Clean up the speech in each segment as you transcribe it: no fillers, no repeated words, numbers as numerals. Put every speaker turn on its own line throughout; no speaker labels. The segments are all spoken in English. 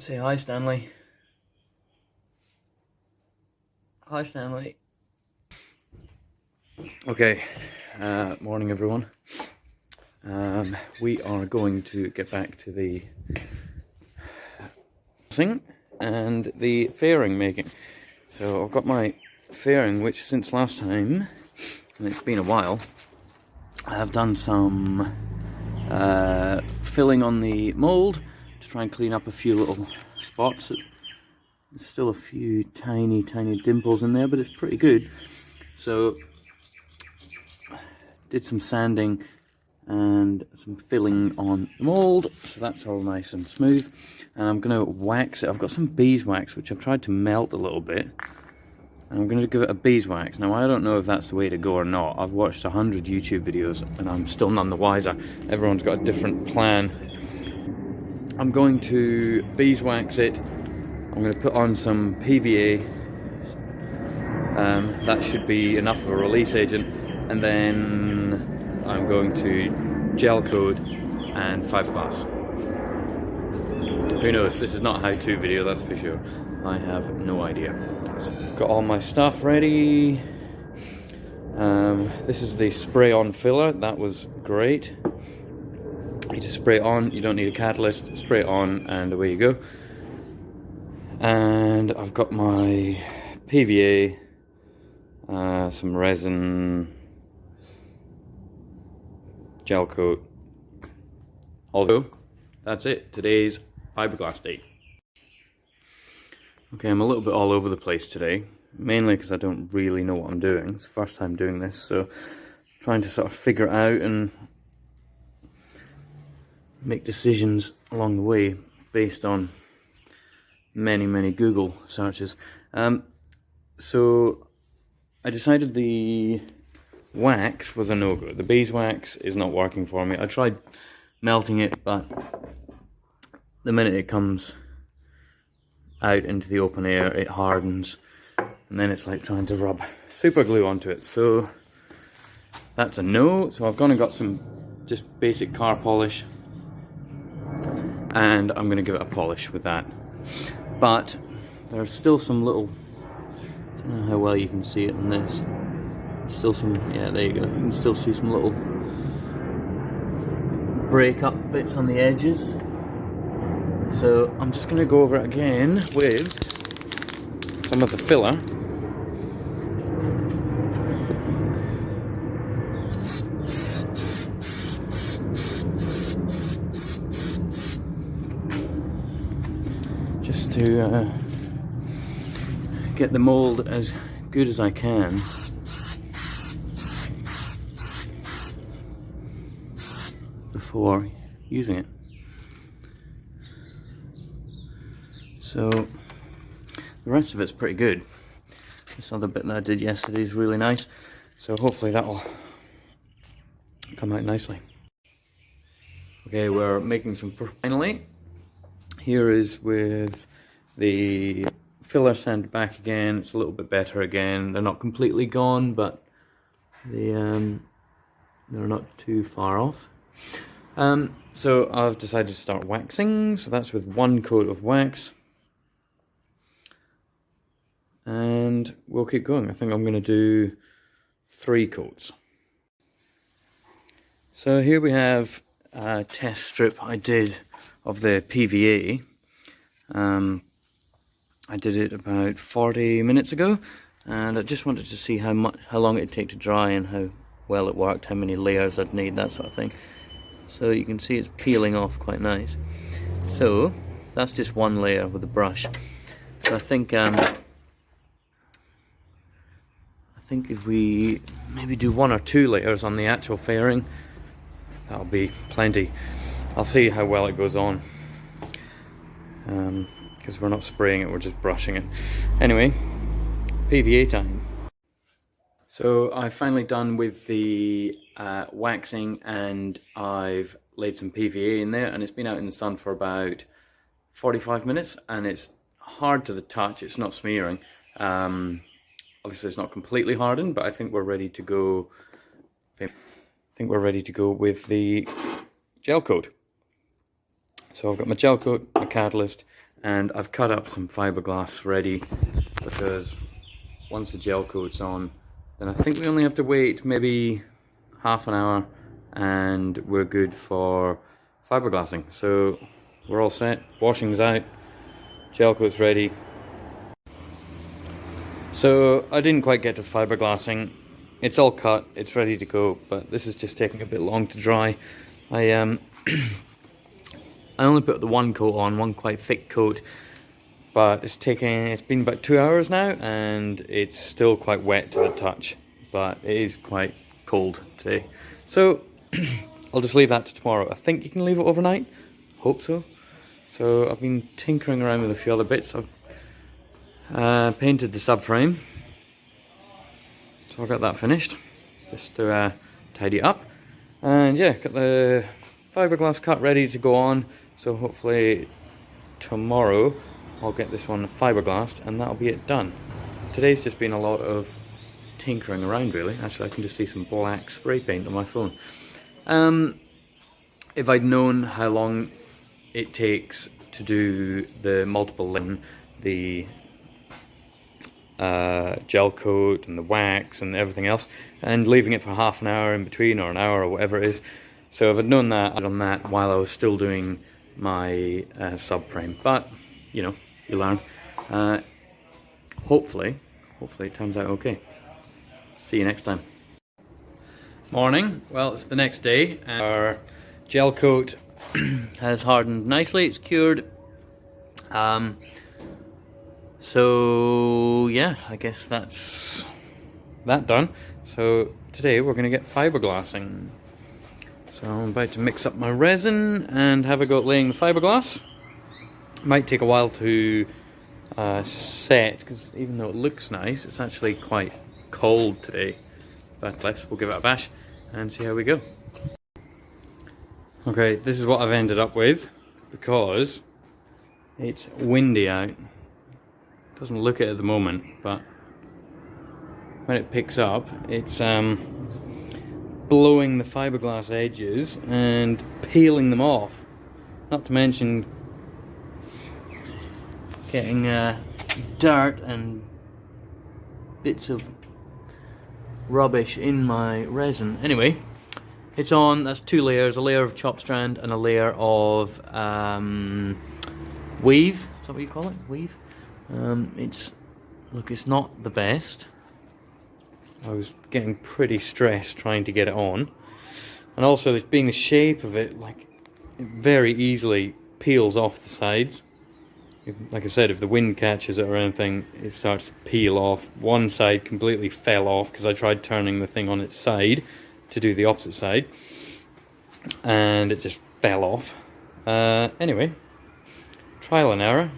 Say hi, Stanley. Hi, Stanley. Okay, morning everyone. We are going to get back to the sing and the fairing making. So I've got my fairing, which since last time, and it's been a while, I've done some filling on the mould to try and clean up a few little spots. There's still a few tiny dimples in there, but it's pretty good. So did some sanding and some filling on the mould, so that's all nice and smooth. And I'm going to wax it. I've got some beeswax which I've tried to melt a little bit, and I'm going to give it a beeswax. Now I don't know if that's the way to go or not. I've watched 100 YouTube videos and I'm still none the wiser. Everyone's got a different plan. I'm going to beeswax it. I'm going to put on some PVA. That should be enough of a release agent, and then I'm going to gel coat and fiberglass. Who knows? This is not a how-to video, that's for sure. I have no idea. So, got all my stuff ready. This is the spray-on filler. That was great. You just spray it on. You don't need a catalyst. Spray it on, and away you go. And I've got my PVA, some resin, gel coat. Although, that's it. Today's fiberglass day. Okay, I'm a little bit all over the place today, mainly because I don't really know what I'm doing. It's the first time doing this, so trying to sort of figure it out and make decisions along the way based on many Google searches. So I decided the wax was a no-go. The beeswax is not working for me. I tried melting it, but the minute it comes out into the open air, it hardens, and then it's like trying to rub super glue onto it. So that's a no. So I've gone and got some just basic car polish, and I'm going to give it a polish with that. But there's still some little, I don't know how well you can see it in this, still some, yeah, there you go, you can still see some little break up bits on the edges. So I'm just going to go over it again with some of the filler. Just to get the mould as good as I can. Before using it. So the rest of it's pretty good. This other bit that I did yesterday is really nice, so hopefully that'll come out nicely. Okay, we're making some finally. Here is with the filler sand back again. It's a little bit better again. They're not completely gone, but they're not too far off. So I've decided to start waxing. So that's with one coat of wax. And we'll keep going. I think I'm going to do 3 coats. So here we have a test strip I did of the PVA. I did it about 40 minutes ago, and I just wanted to see how long it'd take to dry and how well it worked, how many layers I'd need, that sort of thing. So you can see it's peeling off quite nice. So that's just one layer with a brush. So I think if we maybe do 1 or 2 layers on the actual fairing, that'll be plenty. I'll see how well it goes on, because we're not spraying it, we're just brushing it. Anyway, PVA time. So I've finally done with the waxing, and I've laid some PVA in there, and it's been out in the sun for about 45 minutes, and it's hard to the touch, it's not smearing. Obviously it's not completely hardened, but I think we're ready to go. With the gel coat. So I've got my gel coat, my catalyst, and I've cut up some fiberglass ready, because once the gel coat's on, then I think we only have to wait maybe half an hour and we're good for fiberglassing. So we're all set, washing's out, gel coat's ready. So I didn't quite get to fiberglassing. It's all cut, it's ready to go, but this is just taking a bit long to dry. I only put the one coat on, one quite thick coat, but it's been about 2 hours now and it's still quite wet to the touch, but it is quite cold today. So I'll just leave that to tomorrow. I think you can leave it overnight, hope so. So I've been tinkering around with a few other bits. I've painted the subframe, so I got that finished, just to tidy it up. And yeah, got the fiberglass cut ready to go on, so hopefully tomorrow I'll get this one fiberglassed and that'll be it done. Today's just been a lot of tinkering around really. Actually, I can just see some black spray paint on my phone. If I'd known how long it takes to do the multiple layer, the gel coat and the wax and everything else, and leaving it for half an hour in between, or an hour, or whatever it is. So if I'd known that, I'd done that while I was still doing my subframe. But you know, you learn. Hopefully it turns out okay. See you next time. Morning. Well, it's the next day. Our gel coat has hardened nicely. It's cured. So yeah, I guess that's that done. So today we're going to get fiberglassing. So I'm about to mix up my resin and have a go at laying the fiberglass. Might take a while to set, because even though it looks nice, it's actually quite cold today. But we'll give it a bash and see how we go. Okay, this is what I've ended up with, because it's windy out. Doesn't look it at the moment, but when it picks up, it's blowing the fiberglass edges and peeling them off. Not to mention getting dirt and bits of rubbish in my resin. Anyway, it's on. That's 2 layers, a layer of chop strand and a layer of weave. Is that what you call it? Weave? It's not the best. I was getting pretty stressed trying to get it on, and also being the shape of it, like, it very easily peels off the sides. Like I said, if the wind catches it or anything, it starts to peel off. One side completely fell off because I tried turning the thing on its side to do the opposite side, and it just fell off. Anyway, trial and error.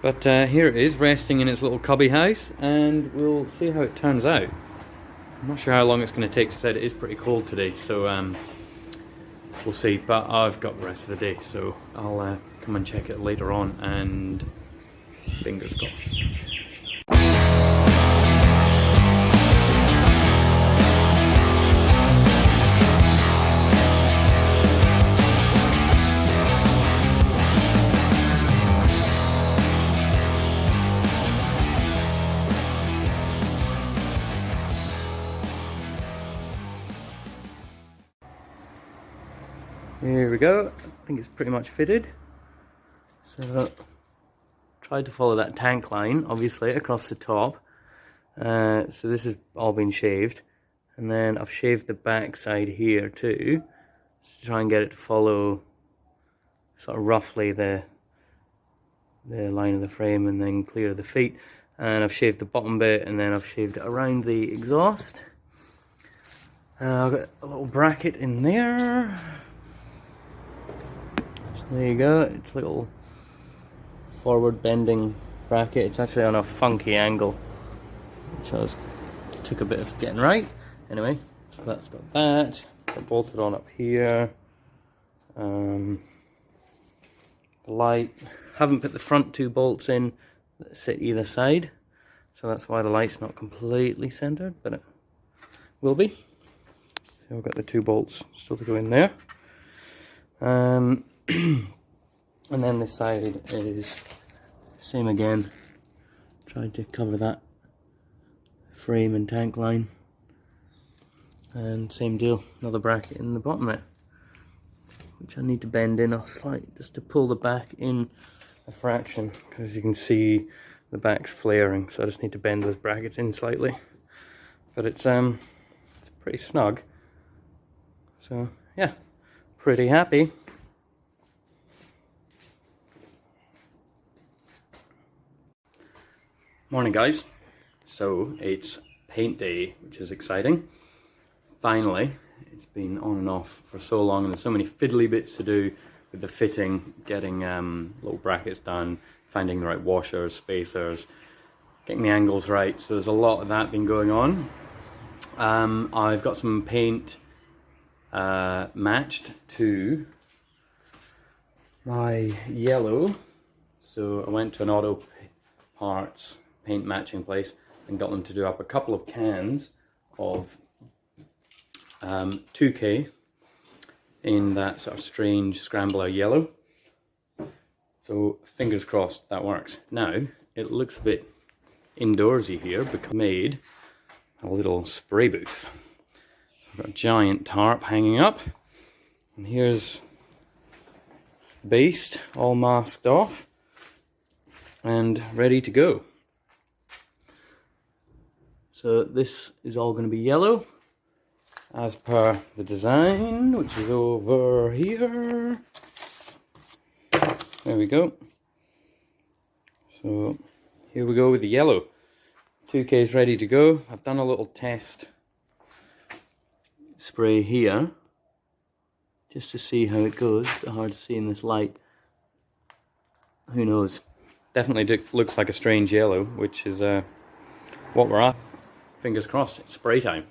But here it is, resting in its little cubby house, and we'll see how it turns out. I'm not sure how long it's going to take. As I said, it is pretty cold today, so we'll see. But I've got the rest of the day, so I'll come and check it later on, and fingers crossed. Here we go. I think it's pretty much fitted. So tried to follow that tank line, obviously, across the top. So this has all been shaved, and then I've shaved the back side here too, to try and get it to follow sort of roughly the line of the frame, and then clear the feet. And I've shaved the bottom bit, and then I've shaved it around the exhaust. I've got a little bracket in there. There you go, it's a little forward bending bracket. It's actually on a funky angle, which took a bit of getting right. Anyway, so that's got that. Got bolted on up here. The light, haven't put the front 2 bolts in that sit either side, so that's why the light's not completely centered, but it will be. So I've got the 2 bolts still to go in there. And then this side is same again. Tried to cover that frame and tank line. And same deal, another bracket in the bottom there, which I need to bend in a slight just to pull the back in a fraction, because you can see the back's flaring, so I just need to bend those brackets in slightly. But it's pretty snug. So yeah, pretty happy. Morning guys. So it's paint day, which is exciting. Finally, it's been on and off for so long, and there's so many fiddly bits to do with the fitting, getting little brackets done, finding the right washers, spacers, getting the angles right. So there's a lot of that been going on. I've got some paint matched to my yellow. So I went to an auto parts paint matching place and got them to do up a couple of cans of 2K in that sort of strange Scrambler yellow. So fingers crossed that works. Now it looks a bit indoorsy here because I made a little spray booth. So I've got a giant tarp hanging up, and here's the base all masked off and ready to go. So this is all going to be yellow as per the design, which is over here. There we go. So here we go with the yellow. 2K is ready to go. I've done a little test spray here just to see how it goes. It's hard to see in this light. Who knows? Definitely looks like a strange yellow, which is what we're at. Fingers crossed, it's spray time.